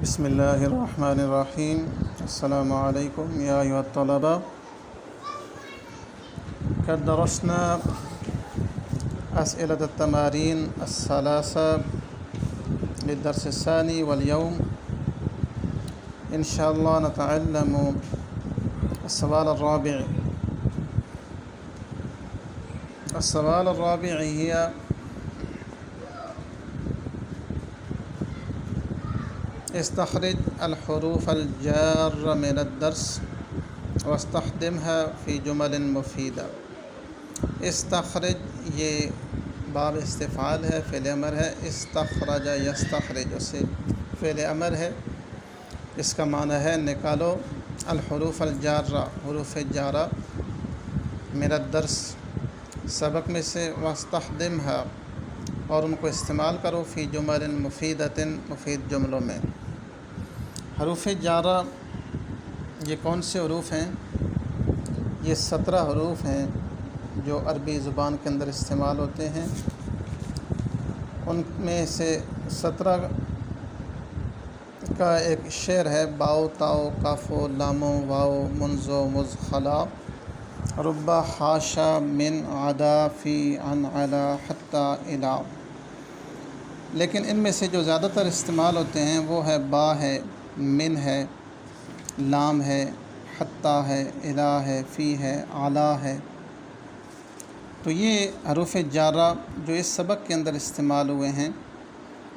بسم الله الرحمن الرحيم. السلام عليكم يا أيها الطلبة. قد درسنا أسئلة التمارين الثلاثة للدرس الثاني، واليوم إن شاء الله نتعلم السؤال الرابع. السؤال الرابع هي استخرج الحروف الجارة من الدرس واستخدمها في جمل مفيدة. استخرج یہ باب استفعال ہے، فعل امر ہے. استخرج یستخرج اسے فعل امر ہے. اس کا معنی ہے نکالو الحروف الجارہ، حروف جارہ من الدرس سبق میں سے، واستخدمها اور ان کو استعمال کرو فی جمل مفیدۃ مفید جملوں میں. حروف جارہ یہ کون سے حروف ہیں؟ یہ 17 حروف ہیں جو عربی زبان کے اندر استعمال ہوتے ہیں. ان میں سے 17 کا ایک شعر ہے: باؤ تاؤ کافو لامو واؤ منزو مز خلا رب حاشا من عدا فی عن علا حتی الا. لیکن ان میں سے جو زیادہ تر استعمال ہوتے ہیں وہ ہے با ہے، من ہے، لام ہے، حتی ہے، الا ہے، فی ہے، علا ہے. تو یہ حروف جارہ جو اس سبق کے اندر استعمال ہوئے ہیں،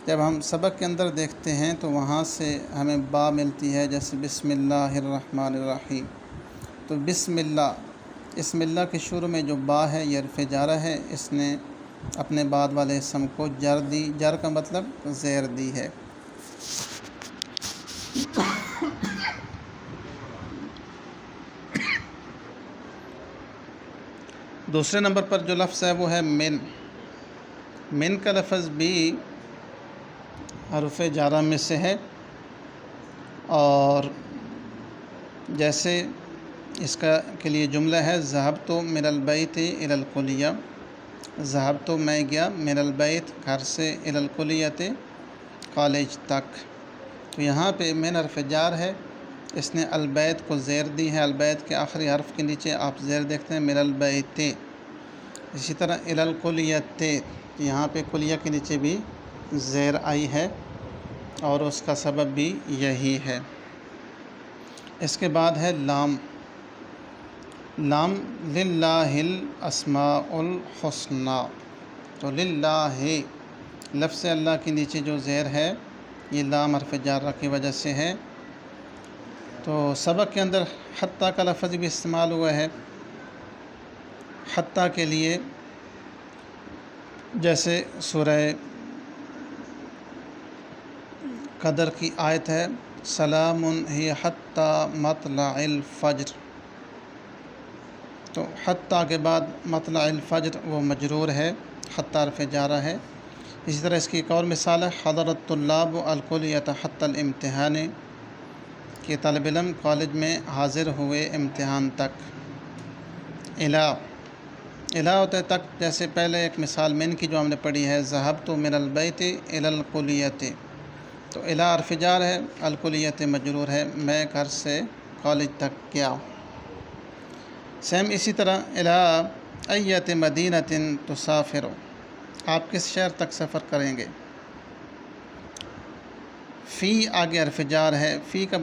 جب ہم سبق کے اندر دیکھتے ہیں تو وہاں سے ہمیں با ملتی ہے، جیسے بسم اللہ الرحمن الرحیم. تو بسم اللہ کے شروع میں جو با ہے یہ حرف جارہ ہے. اس نے اپنے بعد والے اسم کو جر دی. جر کا مطلب زیر دی ہے. دوسرے نمبر پر جو لفظ ہے وہ ہے من. من کا لفظ بھی حروف جارہ میں سے ہے، اور جیسے اس کا کے لیے جملہ ہے: ذهبت من البیت الی الکلیہ. ذهبت میں گیا، من البیت گھر سے، الی الکلیۃ کالج تک. تو یہاں پہ من حرف جار ہے، اس نے البیت کو زیر دی ہے. البیت کے آخری حرف کے نیچے آپ زیر دیکھتے ہیں، من البیت. اسی طرح الی الکلیۃ، یہاں پہ کلیہ کے نیچے بھی زیر آئی ہے، اور اس کا سبب بھی یہی ہے. اس کے بعد ہے لام. لام للہ الاسماء الحسنی. تو للہ لفظ اللہ کے نیچے جو زیر ہے یہ لام حرف جارہ کی وجہ سے ہے. تو سبق کے اندر حتی کا لفظ بھی استعمال ہوا ہے. حتی کے لیے جیسے سورہ قدر کی آیت ہے: سلام ہی حتی مطلع الفجر. تو حتی کے بعد مطلع الفجر وہ مجرور ہے، حتی حرف جارہ ہے. اسی طرح اس کی ایک اور مثال ہے: حضر الطلاب الکلیۃ حتی الامتحان، کہ طالب علم کالج میں حاضر ہوئے امتحان تک. الا ہوتا ہے تک، جیسے پہلے ایک مثال من کی جو ہم نے پڑھی ہے: ذهبت من البیت الی الکلیۃ. تو الا حرف جار ہے، الکلیۃ مجرور ہے، میں گھر سے کالج تک گیا. سیم اسی طرح الی ایۃ مدینۃ تسافر، آپ کس شہر تک سفر کریں گے. فی آگے حرف جار ہے. فی کا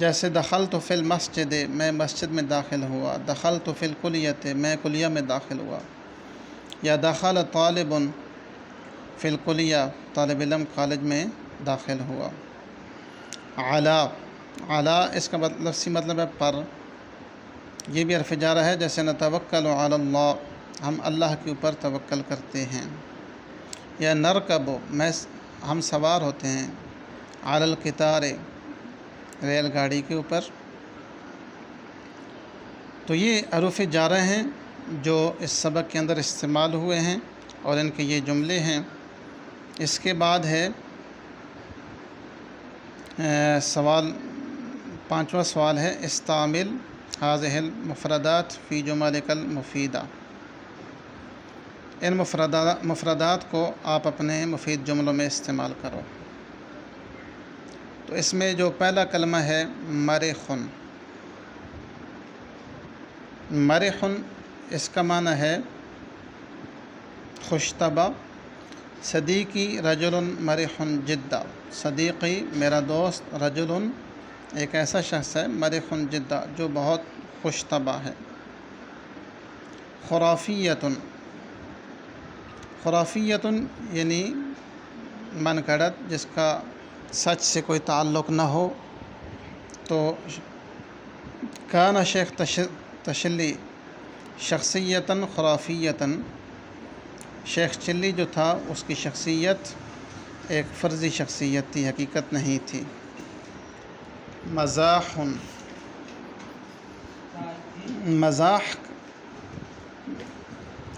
جیسے دخلت فی المسجد، میں مسجد میں داخل ہوا. دخلت فی الکلیۃ، میں کلیہ میں داخل ہوا. یا دخل طالب فی الکلیہ، طالب علم کالج میں داخل ہوا. علی اس کا لفظی مطلب ہے پر. یہ بھی حرف جارہ ہے، جیسے نتوکل علی اللہ، ہم اللہ کے اوپر توکل کرتے ہیں. یا نرکب، ہم سوار ہوتے ہیں. علی القطار، ریل گاڑی کے اوپر. تو یہ حروف جارہ ہیں جو اس سبق کے اندر استعمال ہوئے ہیں، اور ان کے یہ جملے ہیں. اس کے بعد ہے سوال، 5واں سوال ہے: استعمل هذه المفردات فی جملک المفیدہ. ان مفردات کو آپ اپنے مفید جملوں میں استعمال کرو. تو اس میں جو پہلا کلمہ ہے مرخن، مرخن اس کا معنی ہے خوش طبع. صدیقی رجل مرخ جدہ، صدیقی میرا دوست، رجل ایک ایسا شخص ہے، مرخ جدہ جو بہت خوش طبع ہے. خرافیتن، خرافیتن یعنی من گھڑت، جس کا سچ سے کوئی تعلق نہ ہو. تو کان شیخ تشلی شخصیتاً خرافیتاً، شیخ چلی جو تھا اس کی شخصیت ایک فرضی شخصیت تھی، حقیقت نہیں تھی. مزاح، مزاح،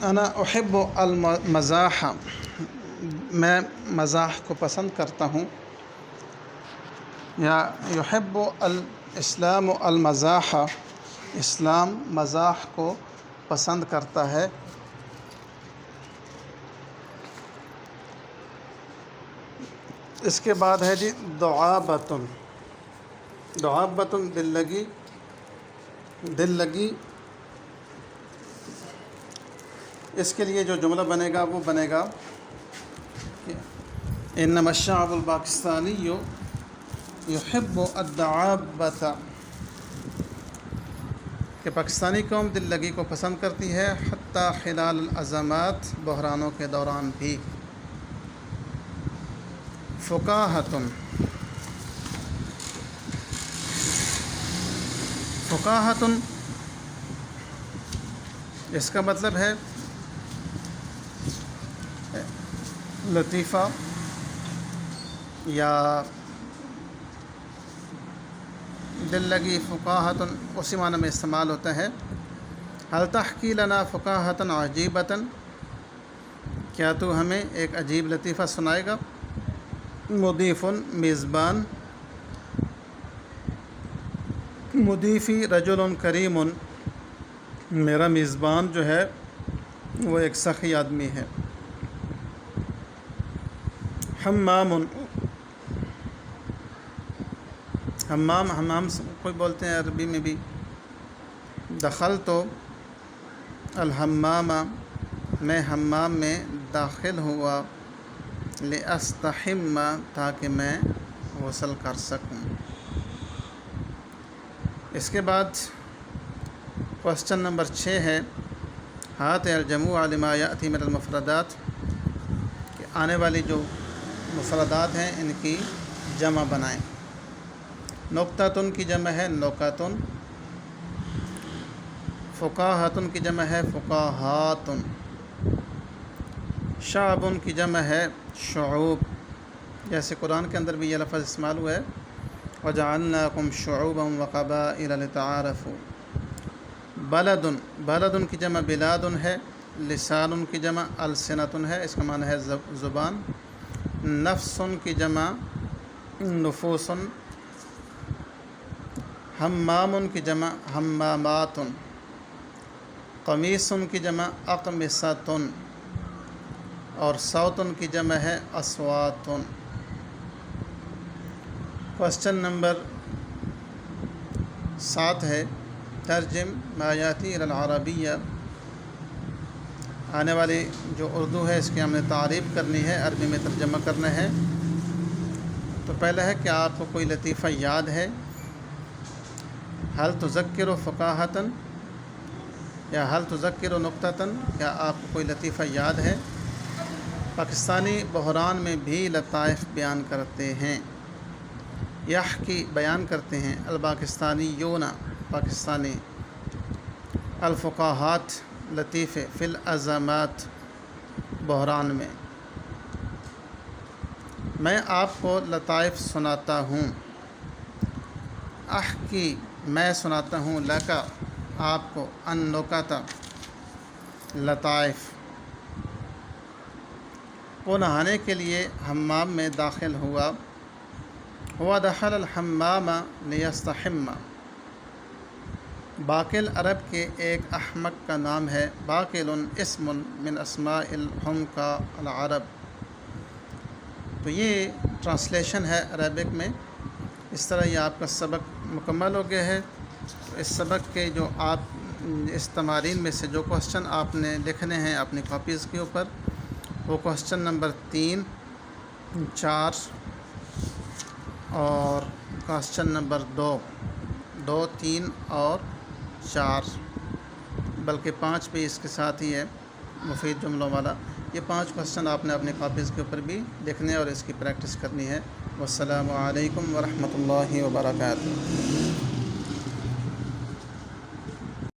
انا احب المزاح، میں مزاح کو پسند کرتا ہوں. یا یحب الاسلام المزاح، اسلام مزاح کو پسند کرتا ہے. اس کے بعد ہے جی دعابۃن، دعابۃن دل لگی، دل لگی. اس کے لیے جو جملہ بنے گا وہ بنے گا انما الشعب الپاکستانی یحب الدعابۃ، کہ پاکستانی قوم دل لگی کو پسند کرتی ہے حتیٰ خلال الازمات، بحرانوں کے دوران بھی. فقاہتن، فقاہتن اس کا مطلب ہے لطیفہ یا دل لگی. فقاہتن اسی معنی میں استعمال ہوتا ہے. حل تحکی لنا فقاہتن عجیبتن، کیا تو ہمیں ایک عجیب لطیفہ سنائے گا. مضیفن میزبان، مضیفی رجل کریم، میرا میزبان جو ہے وہ ایک سخی آدمی ہے. حمام، حمام، حمام کوئی بولتے ہیں عربی میں بھی. دخلت الحمام، میں حمام میں داخل ہوا. لاستحم، تاکہ میں غسل کر سکوں. اس کے بعد کوسچن نمبر 6 ہے ہات الجموع لما یأتی من المفردات، کہ آنے والی جو مفردات ہیں ان کی جمع بنائیں. نقطۃن کی جمع ہے نقطٌ، فقاہتن کی جمع ہے فقاہاتن، شعبٌ کی جمع ہے شعوب، جیسے قرآن کے اندر بھی یہ لفظ استعمال ہوا ہے وَجَعَلْنَاكُمْ شُعُوبًا وَقَبَائِلَ لِتَعَارَفُوا. بلدن، بلدن کی جمع بلادن ہے. لسان کی جمع السنتن ہے، اس کا معنی ہے زبان. نفس کی جمع نفوس. حمام کی جمع حمامات. قمیص کی جمع اقمصۃ، اور صوتن کی جمع ہے اصوات. کوسچن نمبر 7 ہے ترجم ما یاتی الی العربیہ، آنے والی جو اردو ہے اس کی ہم نے تعریف کرنی ہے، عربی میں ترجمہ کرنا ہے. تو پہلا ہے کہ آپ کو کوئی لطیفہ یاد ہے. حل تذکر فقاہتن یا حل تذکر نقطۃً، کیا آپ کو کوئی لطیفہ یاد ہے. پاکستانی بحران میں بھی لطائف بیان کرتے ہیں. یحکی بیان کرتے ہیں. الپاکستانیون پاکستانی. الفقاہات لطیفے. فی الازمات بحران میں. میں آپ کو لطائف سناتا ہوں. احکی میں سناتا ہوں. لکا آپ کو. النکت لطائف. وہ نہانے کے لیے حمام میں داخل ہوا. ہوا دخل الحمام لیستحم. باقل عرب کے ایک احمق کا نام ہے. باقل اسم من اسماء الحمقى العرب. تو یہ ٹرانسلیشن ہے عربک میں. اس طرح یہ آپ کا سبق مکمل ہو گیا ہے۔ اس سبق کے جو آپ اس تمارین میں سے جو کوسچن آپ نے لکھنے ہیں اپنی کاپیز کے اوپر، وہ کوسچن نمبر 3، 4 اور کوسچن نمبر 2، 3 اور 4، بلکہ 5 بھی اس کے ساتھ ہی ہے مفید جملوں والا۔ یہ 5 کوسچن آپ نے اپنی کاپیز کے اوپر بھی لکھنے اور اس کی پریکٹس کرنی ہے۔ والسلام علیکم ورحمۃ اللہ وبرکاتہ۔